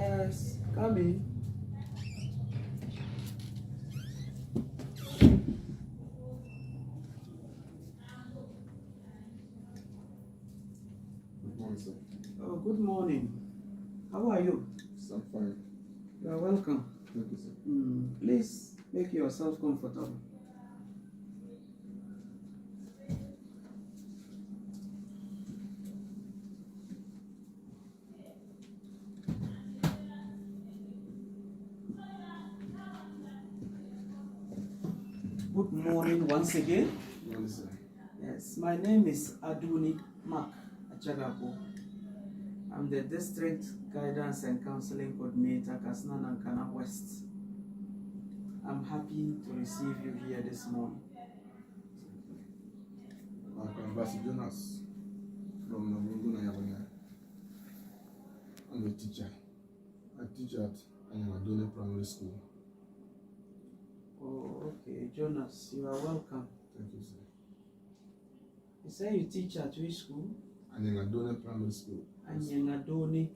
Yes, come in. Good morning, sir. Oh, good morning. How are you? I'm fine. You are welcome. Thank you, sir. Please make yourself comfortable. Good morning once again. Good morning, sir. Yes, my name is Adune Mark Achagapo. I'm the District Guidance and Counseling Coordinator, Kasna Nankana West. I'm happy to receive you here this morning. I'm Ambassador Jonas from Namungu, Nayabanya. I'm a teacher. I teach at Adune Primary School. Oh, okay. Jonas, you are welcome. Thank you, sir. You say you teach at which school? Adune Primary School. Adune Primary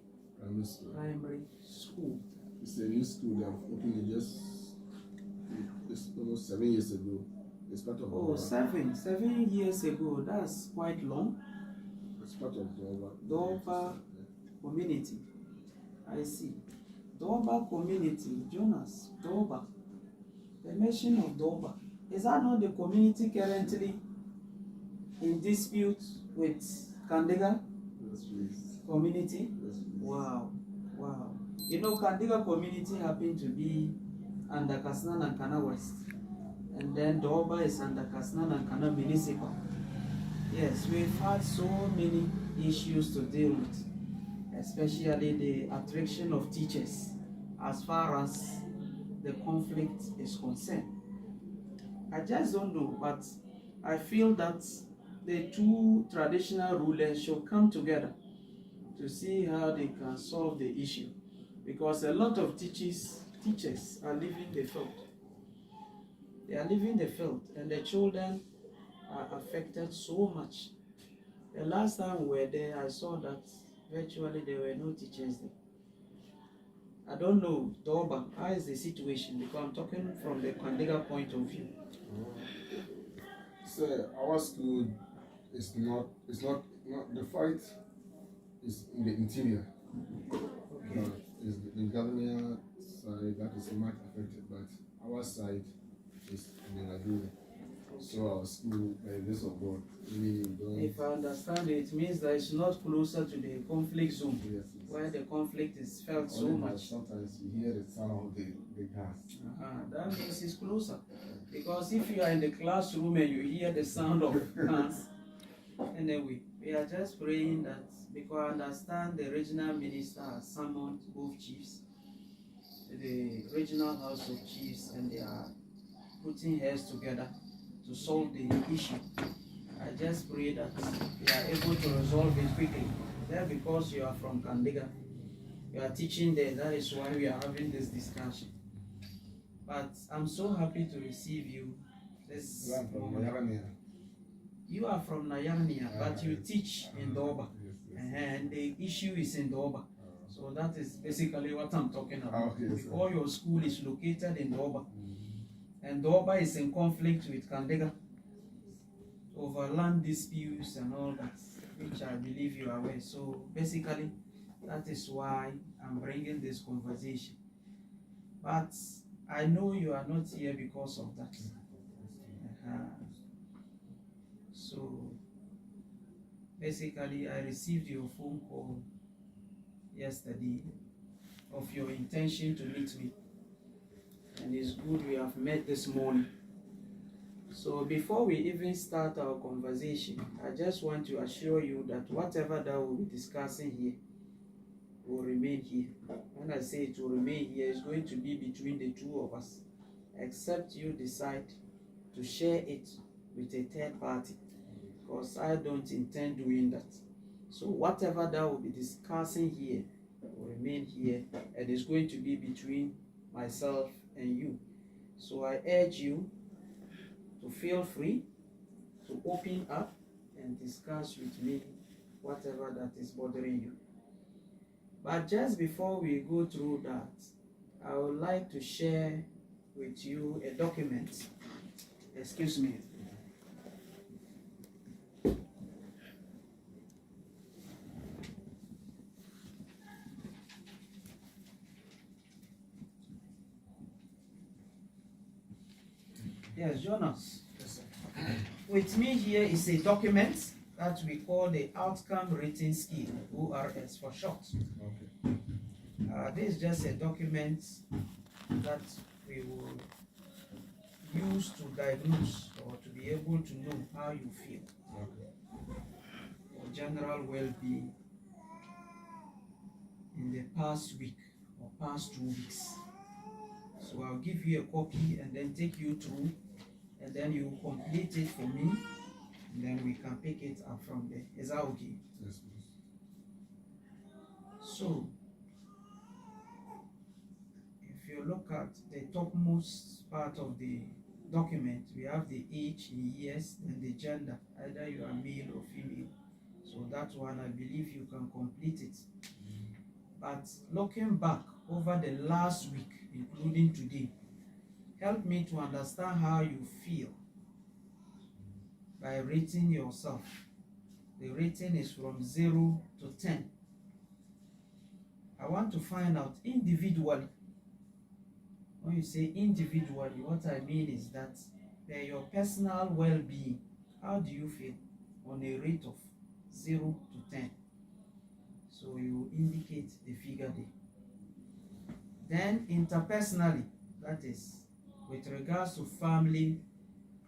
School. Primary School. It's a new school that I've opened it's almost 7 years ago. It's part of Oh, 7 years ago. That's quite long. It's part of Doba community. I see. Doba community. Jonas, Doba. The mention of Doba. Is that not the community currently in dispute with Kandiga community? Wow, wow. You know, Kandiga community happened to be under Kasna Nankana West, and then Doba is under Kasna Nankana Municipal. Yes, we've had so many issues to deal with, especially the attraction of teachers as far as the conflict is concerned. I just don't know, but I feel that the two traditional rulers should come together to see how they can solve the issue, because a lot of teachers are leaving the field. They are leaving the field, and the children are affected so much. The last time we were there, I saw that virtually there were no teachers there. I don't know, Doba, how is the situation? Because I'm talking from the Kandiga point of view. So our school is not the fight is in the interior. Okay. It's the government side that is much affected, but our side is in Adune. So our school, by the grace of God, we don't. If I understand it means that it's not closer to the conflict zone, Yes. where the conflict is felt so Only much. sometimes you hear the sound of the gas. That means it's closer. Because if you are in the classroom and you hear the sound of guns, anyway, we are just praying that, because I understand the regional minister has summoned both chiefs, the regional house of chiefs, and they are putting heads together to solve the issue. I just pray that they are able to resolve it quickly. There, because you are from Kandiga, you are teaching there, that is why we are having this discussion. But I'm so happy to receive you this morning. You are from Nayarnia, but you teach in Doba. And the issue is in Doba. So that is basically what I'm talking about. All your school is located in Doba. And Doba is in conflict with Kandiga over land disputes and all that, which I believe you are aware. So basically, that is why I'm bringing this conversation. But I know you are not here because of that. So basically, I received your phone call yesterday of your intention to meet me, and it's good we have met this morning. So before we even start our conversation, I just want to assure you that whatever that we'll be discussing here will remain here. When I say it will remain here, it's going to be between the two of us, except you decide to share it with a third party, because I don't intend doing that. So whatever that we'll be discussing here will remain here, and it's going to be between myself and you. So I urge you to feel free to open up and discuss with me whatever that is bothering you. But just before we go through that, I would like to share with you a document. Excuse me. Yes, Jonas. Yes, sir. With me here is a document that we call the Outcome Rating Scale, ORS for short. Okay. This is just a document that we will use to diagnose or to be able to know how you feel, Okay. your general well-being in the past week or past 2 weeks. So I'll give you a copy and then take you through, and then you complete it for me, and then we can pick it up from there. Is that okay? Yes, please. So if you look at the topmost part of the document, we have the age in years and the gender, either you are male or female. So that one, I believe you can complete it. But looking back over the last week, including today, help me to understand how you feel by rating yourself. The rating is from 0 to 10. I want to find out individually. When you say individually, what I mean is that by your personal well-being, how do you feel on a rate of 0 to 10? So you indicate the figure there. Then interpersonally, that is with regards to family,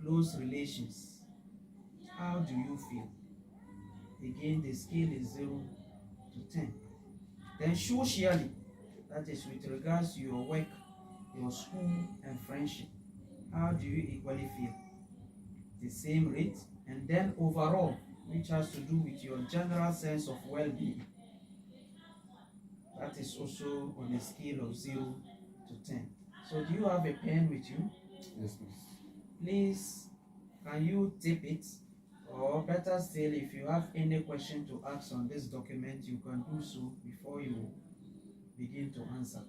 close relations, how do you feel? Again, the scale is 0 to 10. Then socially, that is with regards to your work, your school, and friendship, how do you equally feel? The same rate. And then overall, which has to do with your general sense of well-being, that is also on a scale of 0 to 10. So do you have a pen with you? Yes, please. Please, can you tip it? Or better still, if you have any question to ask on this document, you can do so before you begin to answer.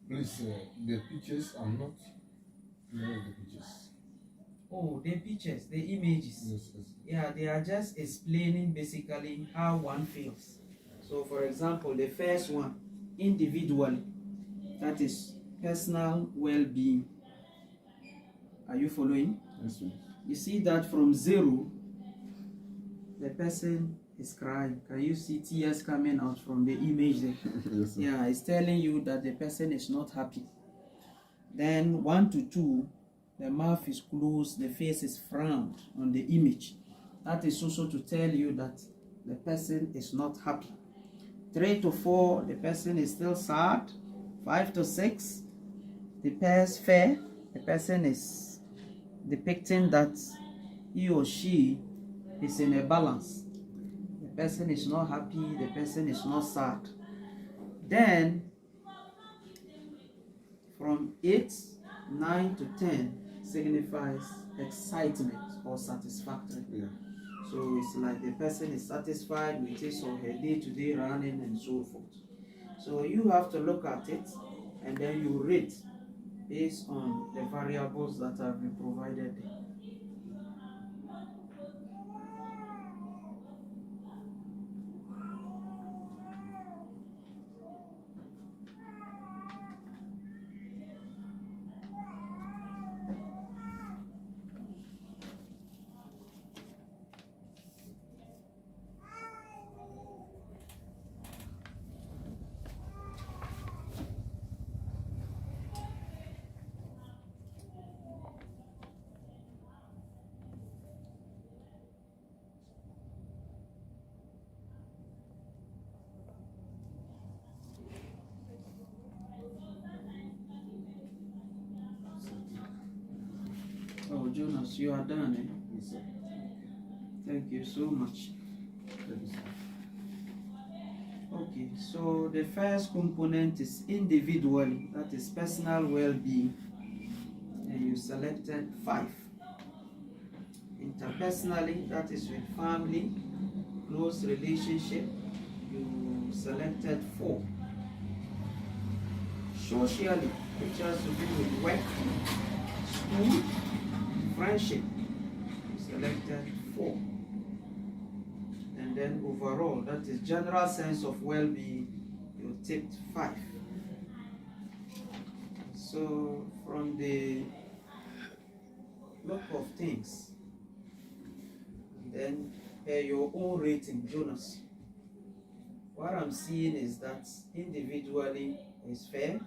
Please, the pictures, I'm not clear with the pictures. Oh, the pictures, the images. Yes, yes. Yeah, they are just explaining basically how one feels. So for example, the first one, individually, that is personal well-being. Are you following? Yes, please. You see that from 0, the person is crying. Can you see tears coming out from the image there? Yes, sir. Yeah, it's telling you that the person is not happy. Then 1 to 2, the mouth is closed, the face is frowned on the image. That is also to tell you that the person is not happy. 3 to 4, the person is still sad. 5 to 6, the pair's fair, the person is depicting that he or she is in a balance. The person is not happy, the person is not sad. Then from 8, 9 to 10 signifies excitement or satisfactory. Yeah. So it's like the person is satisfied with his or her day-to-day running and so forth. So you have to look at it and then you rate based on the variables that have been provided there. Oh, Jonas, you are done, eh? Yes, sir. Thank you so much. Thank you, sir. Okay, so the first component is individually, that is personal well-being, and you selected 5. Interpersonally, that is with family, close relationship, you selected 4. Socially, which has to do with work, school, friendship, selected 4. And then overall, that is general sense of well-being, you tipped 5. So from the look of things, then your own rating, Jonas, what I'm seeing is that individually is fair,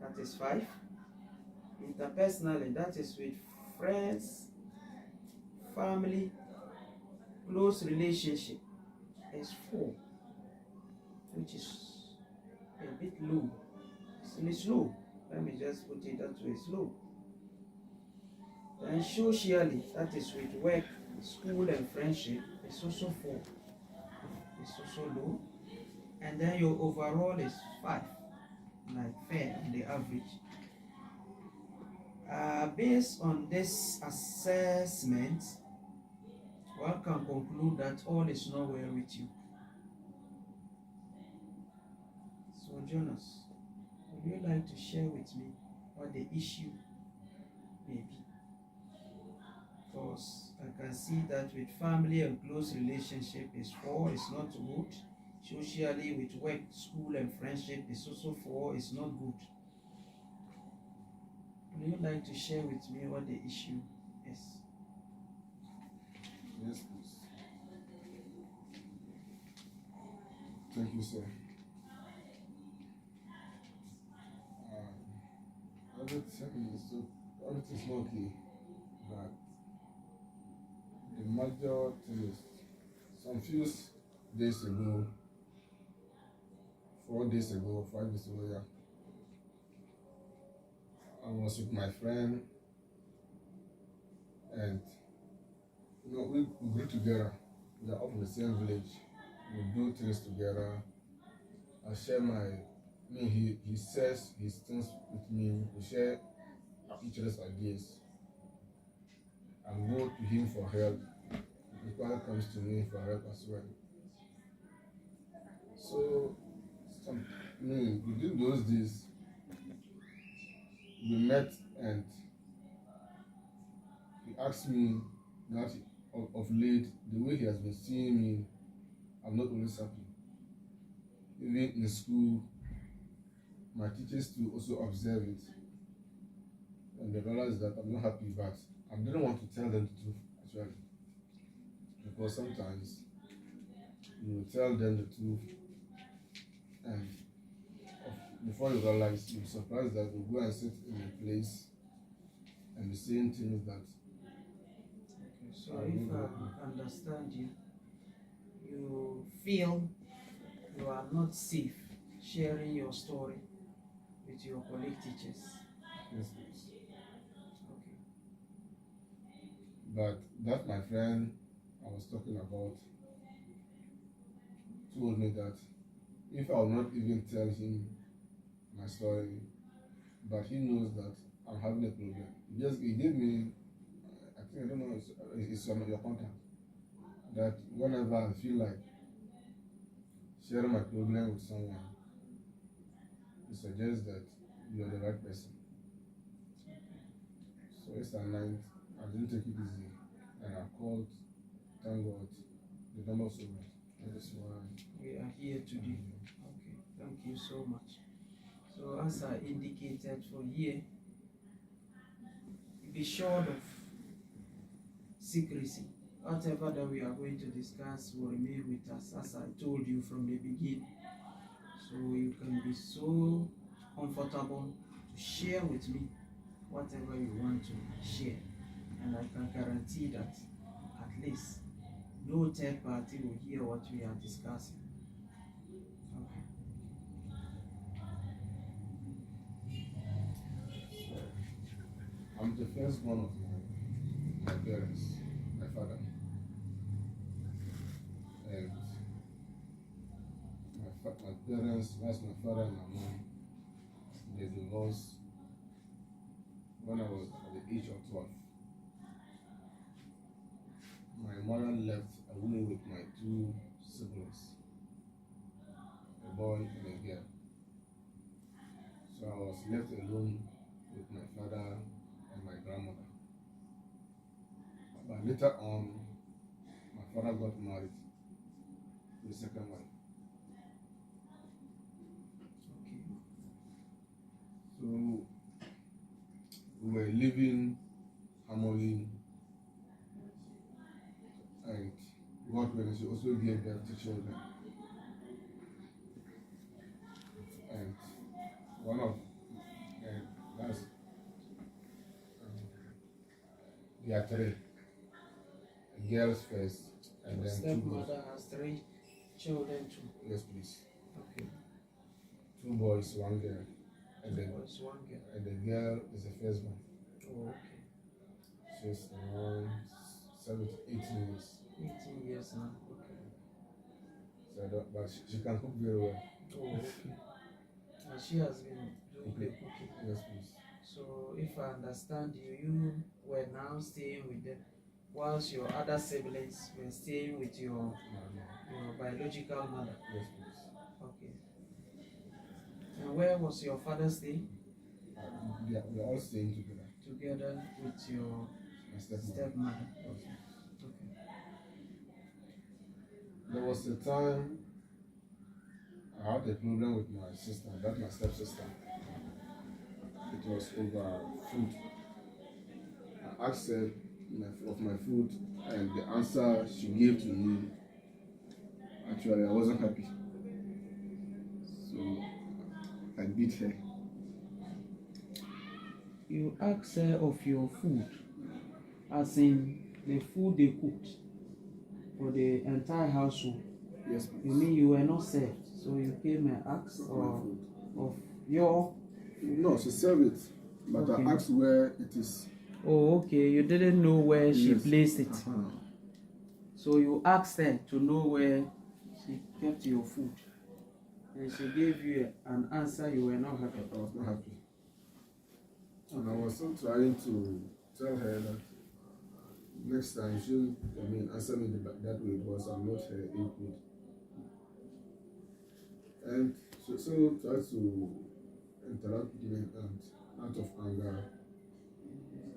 that is 5. Interpersonally, that is with friends, family, close relationship, is 4, which is a bit low. It's low. Let me just put it that way, it's low. And socially, that is with work, school, and friendship, it's also 4. It's also low. And then your overall is 5, like fair on the average. Based on this assessment, one can conclude that all is not well with you. So Jonas, would you like to share with me what the issue may be? Because I can see that with family and close relationship is 4, it's not good. Socially, with work, school, and friendship is also 4, it's not good. Would you like to share with me what the issue is? Yes, please. Thank you, sir. Everything's not okay, but the major thing is some few days ago, 4 days ago, 5 days ago, yeah, I was with my friend, and we grew together. We are up in the same village. We do things together. I share he says his things with me. We share each other's ideas. I go to him for help. He probably comes to me for help as well. So, within those days, we met, and he asked me that of late, the way he has been seeing me, I'm not always happy. Even in school, my teachers too also observe it, and they realize that I'm not happy, but I didn't want to tell them the truth actually, because sometimes you will tell them the truth, and before you realize, you'll be surprised that you go and sit in a place and be saying things that. Okay, so if I understand you, you feel you are not safe sharing your story with your colleague teachers. Yes, please. Okay. But that my friend I was talking about told me that if I will not even tell him my story, but he knows that I'm having a problem. He gave me, I think, I don't know, it's on your contact, that whenever I feel like sharing my problem with someone, he suggests that you're the right person. So yesterday night, I didn't take it easy, and I called, thank God, the number was over. That is why we are here today. Okay, thank you so much. So as I indicated for here, be sure of secrecy. Whatever that we are going to discuss will remain with us, as I told you from the beginning. So you can be so comfortable to share with me whatever you want to share. And I can guarantee that at least no third party will hear what we are discussing. Okay. I'm the first one of my parents, my father, and my parents, that's my father and my mom, they divorced when I was at the age of 12. My mother left away with my 2 siblings. boy and a girl. So I was left alone with my father and my grandmother. But later on, my father got married to the second wife. Okay. So we were living harmony, and God willing, she also gave birth to children. And one of that's there are three girls first, and Your then two boys. stepmother has 3 children too. Yes, please. Okay. 2 boys, 1 girl, and then Was 1 girl. and the girl is the first one. Oh, okay. She's around 17, 18 years. 18 years now. Okay. So I don't, but she can cook very well. Oh, okay. And she has been doing the cooking. Yes, please. So, if I understand you, you were now staying with them, whilst your other siblings were staying with your biological mother. Yes, please. Okay. And where was your father staying? We are all staying together. Together with your My stepmother. stepmother. Okay. Okay. There was a time I had a problem with my sister, that's my stepsister. It was over food. I asked her of my food, and the answer she gave to me, actually, I wasn't happy. So I beat her. You asked her of your food, as in the food they cooked for the entire household. Yes, You please. mean you were not served, so you came and asked Of my food. of your. No, she served it, but Okay. I asked where it is. Oh, okay. You didn't know where she Yes. placed it, Uh-huh. so you asked her to know where she kept your food, and she gave you an answer you were not happy. I was not happy. And I was still trying to tell her that next time she shouldn't, answer me that way because I'm not her input. And she still tried to interact with me, and out of anger,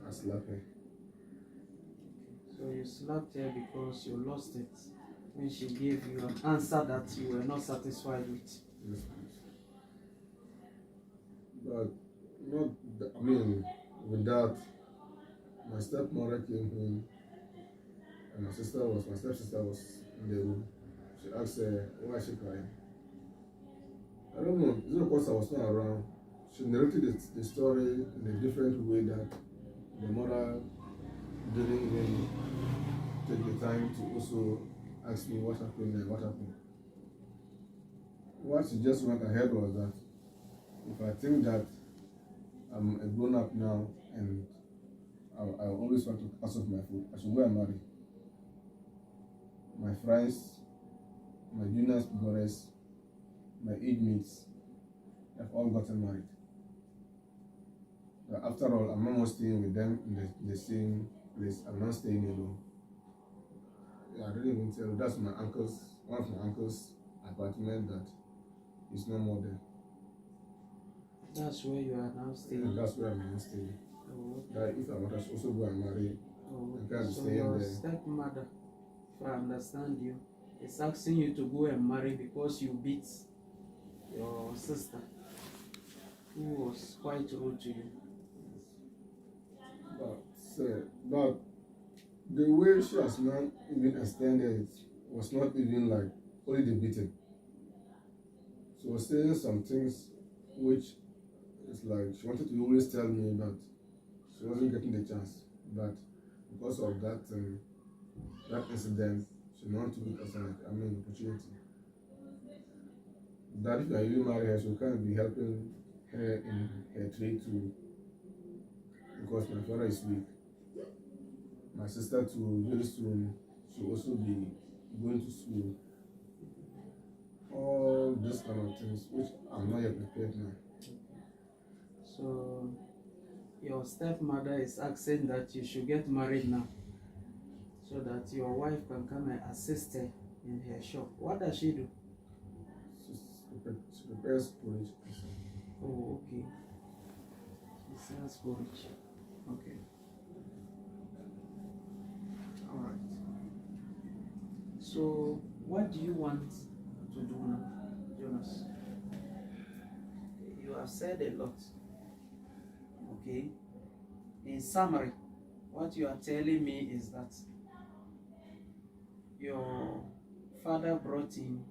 I slapped her. So you slapped her because you lost it when she gave you an answer that you were not satisfied with. Yes, please. But not, with that, my stepmother came home, and my stepsister was in the room. She asked her, why is she crying? I don't know, is it because I was not around? She narrated the story in a different way that the mother didn't even take the time to also ask me what happened and what happened. What she just went ahead was that if I think that I'm a grown up now and I always want to ask of my food, I should go and marry. My friends, my junior brothers, my age mates have all gotten married. But after all, I'm not more staying with them in the same place. I'm not staying alone. Yeah, I didn't even tell you. That's one of my uncle's apartment that is no more there. That's where you are now staying. And that's where I'm now staying. Oh, That if I want to also go and marry, oh. I can't So stay your there. stepmother, if I understand you, is asking you to go and marry because you beat your sister, who was quite rude to you. But the way she has not even extended it was not even like only the beating. She was saying some things which is like she wanted to always tell me, but she wasn't getting the chance. But because of that incident, she wanted to look as an opportunity. That if I really marry her, she can be helping her in her trade too. Because my father is weak. My sister too, very soon, she'll also be going to school. All these kind of things, which I'm not yet prepared now. So your stepmother is asking that you should get married now, so that your wife can come and assist her in her shop. What does she do? She's she prepares porridge also. Oh, okay. She sells porridge. Okay. All right. So, what do you want to do now, Jonas? You have said a lot. Okay. In summary, what you are telling me is that your father brought in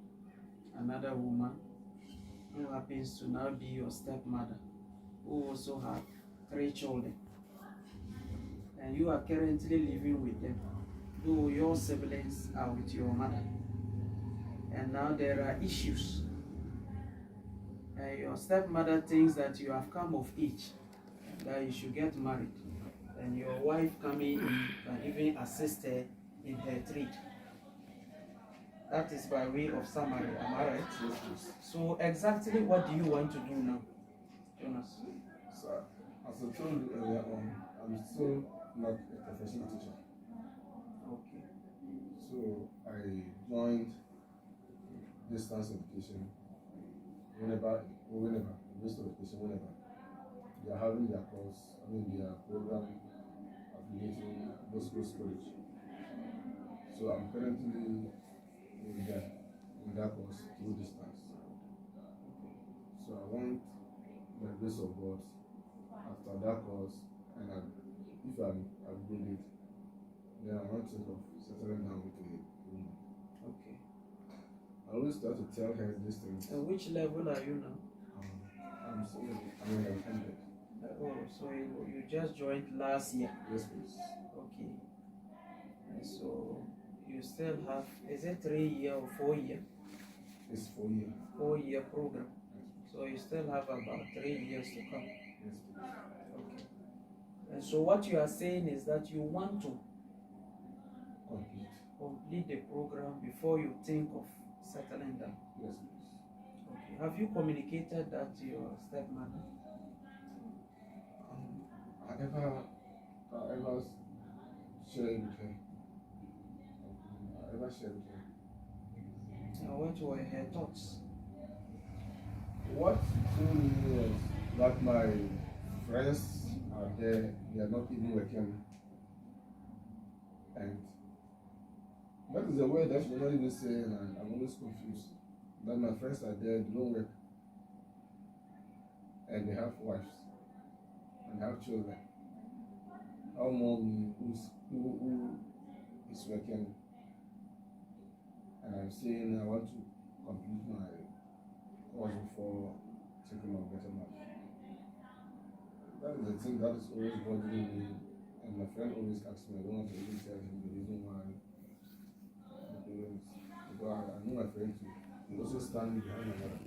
another woman who happens to now be your stepmother, who also have 3 children, and you are currently living with them, though your siblings are with your mother. And now there are issues. And your stepmother thinks that you have come of age, that you should get married. And your wife coming in can even assist her in her trade. That is by way of summary, am I right? Yes, please. So exactly what do you want to do now, Jonas? So, as I told you earlier on, I'm still not a professional teacher. Okay. So I joined distance education whenever, based on education, whenever they are having their course, their program affiliating gospel college. So I'm currently with them in that course through distance. So I want the grace of God after that course, and if I'm upgraded, then I want to think of settling down with a woman. Okay. I always try to tell her these things. And which level are you now? I'm ended. Oh, so you just joined last year. Yes, please. Okay. And so you still have, is it 3 year or 4 year? It's 4 years. 4 year program. So you still have about 3 years to come. Yes, please. Okay. And so what you are saying is that you want to complete the program before you think of settling down. Yes, please. Okay. Have you communicated that to your stepmother? I ever share it with her. I ever share with her. And what were her thoughts? What she told me was that my friends are there, they are not even working. And that is the word that she not even saying, and I'm always confused. That my friends are there, they don't work. And they have wives. And have children. How more me who is working, and I'm saying I want to complete my course before taking my better life. That is the thing that is always bothering me, and my friend always asks me. I don't want to even tell him the reason why. Because I know my friend too. He also standing behind my mother.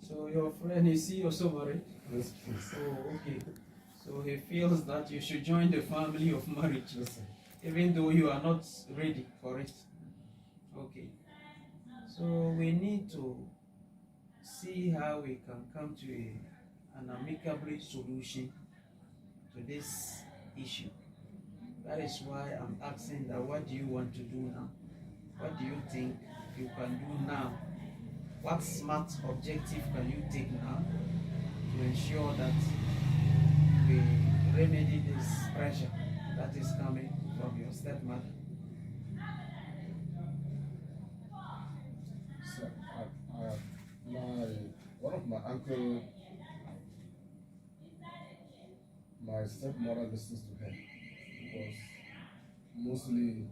So your friend, is he also married? Yes, please. Oh, okay. So he feels that you should join the family of marriage, Yes, sir. even though you are not ready for it. Okay. So we need to see how we can come to an amicable solution to this issue. That is why I'm asking that what do you want to do now? What do you think you can do now? What smart objective can you take now to ensure that we remedy this pressure that is coming from your stepmother? So, one of my uncle, my stepmother listens to her because mostly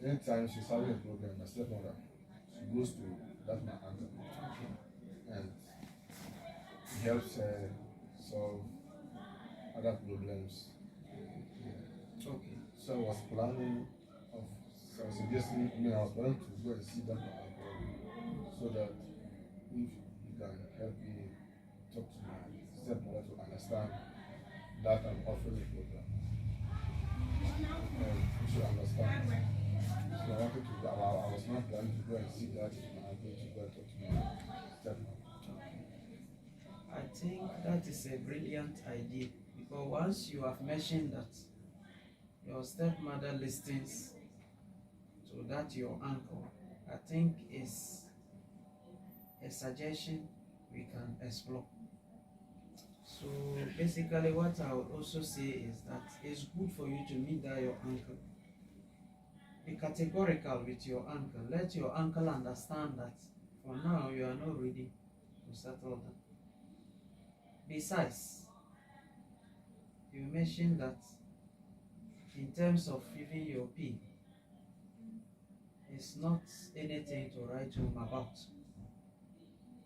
anytime she's having a problem, my stepmother, she goes to that my uncle, and he helps her solve other problems. Okay. So I was planning I was planning to go and see that my uncle so that if he can help me talk to my stepmother to understand that I'm offering a program. And we should understand. So I wanted to I was not planning to go and see that my uncle to go and talk to my stepmother. I think that is a brilliant idea, because once you have mentioned that your stepmother listens to that your uncle, I think is a suggestion we can explore. So basically what I would also say is that it's good for you to meet that your uncle. Be categorical with your uncle. Let your uncle understand that for now you are not ready to settle down. Besides, you mentioned that in terms of even your pay, it's not anything to write home about.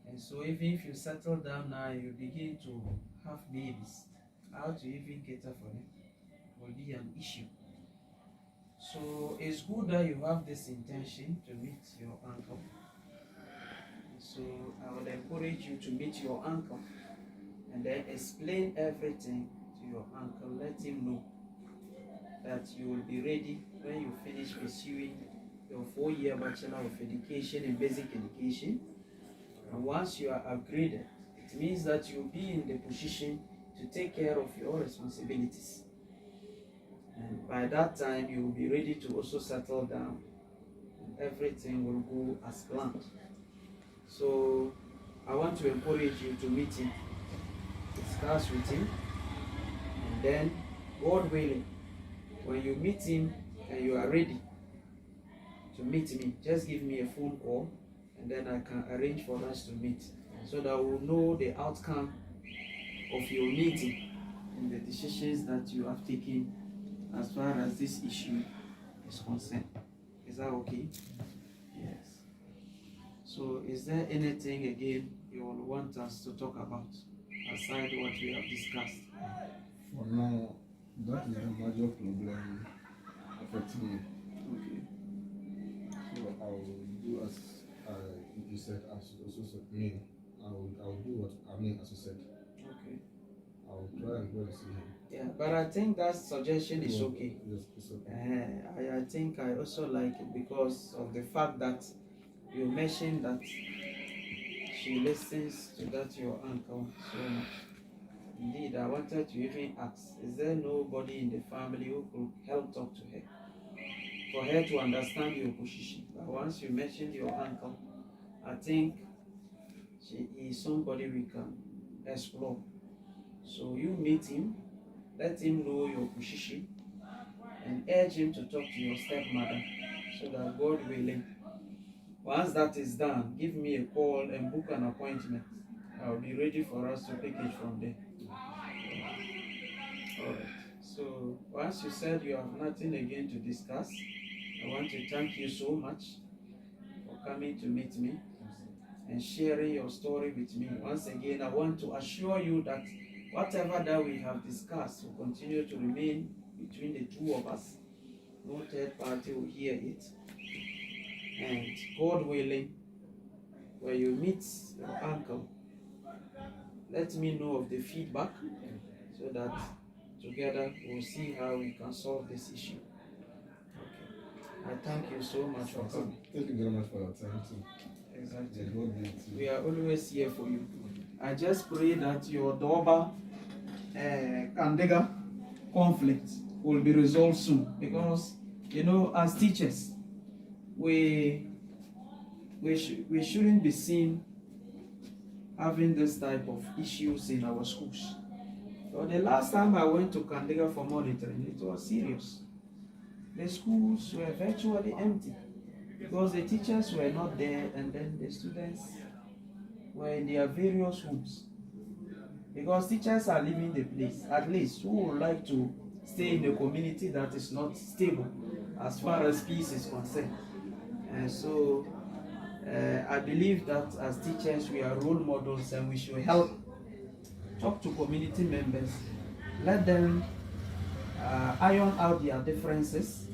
And so even if you settle down now, you begin to have babies, how to even cater for them will be an issue. So it's good that you have this intention to meet your uncle. So I would encourage you to meet your uncle and then explain everything to your uncle. Let him know that you will be ready when you finish pursuing your 4-year Bachelor of Education in Basic Education. And once you are upgraded, it means that you'll be in the position to take care of your responsibilities. And by that time, you will be ready to also settle down. And everything will go as planned. So I want to encourage you to meet him, discuss with him, and then, God willing, when you meet him and you are ready to meet me, just give me a phone call and then I can arrange for us to meet so that we'll know the outcome of your meeting and the decisions that you have taken as far as this issue is concerned. Is that okay? Yes. So is there anything again you will want us to talk about aside what we have discussed? For now, that is a major problem affecting me. Okay. So I will do as you said, as you also said me. I will do what I mean as you said. Okay. I will try and go and see him. Yeah, but I think that suggestion is okay. Yes, it's okay. I think I also like it because of the fact that you mentioned that she listens to that your uncle so much. Indeed, I wanted to even ask, is there nobody in the family who could help talk to her? For her to understand your position. But once you mentioned your uncle, I think she is somebody we can explore. So you meet him, let him know your position, and urge him to talk to your stepmother so that God willing. Once that is done, give me a call and book an appointment. I'll be ready for us to pick it from there. Alright. So once you said you have nothing again to discuss, I want to thank you so much for coming to meet me and sharing your story with me. Once again, I want to assure you that whatever that we have discussed will continue to remain between the two of us. No third party will hear it. And God willing, when you meet your uncle, let me know of the feedback so that together we'll see how we can solve this issue. Okay. I thank you so much for coming. Thank you very much for your time too. Exactly. Yeah, God bless you. We are always here for you. I just pray that your Doba Kandega conflict will be resolved soon because, you know, as teachers, we shouldn't be seen having this type of issues in our schools. So the last time I went to Kandega for monitoring, it was serious. The schools were virtually empty because the teachers were not there and then the students were in their various homes. Because teachers are leaving the place, at least who would like to stay in a community that is not stable as far as peace is concerned. And so I believe that as teachers we are role models and we should help talk to community members, let them iron out their differences,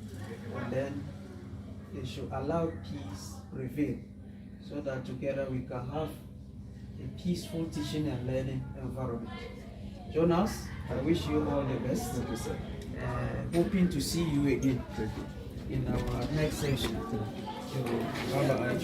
and then they should allow peace prevail so that together we can have a peaceful teaching and learning environment. Jonas, I wish you all the best. Thank you, sir. Hoping to see you again Thank you. in our next session. So, bye-bye.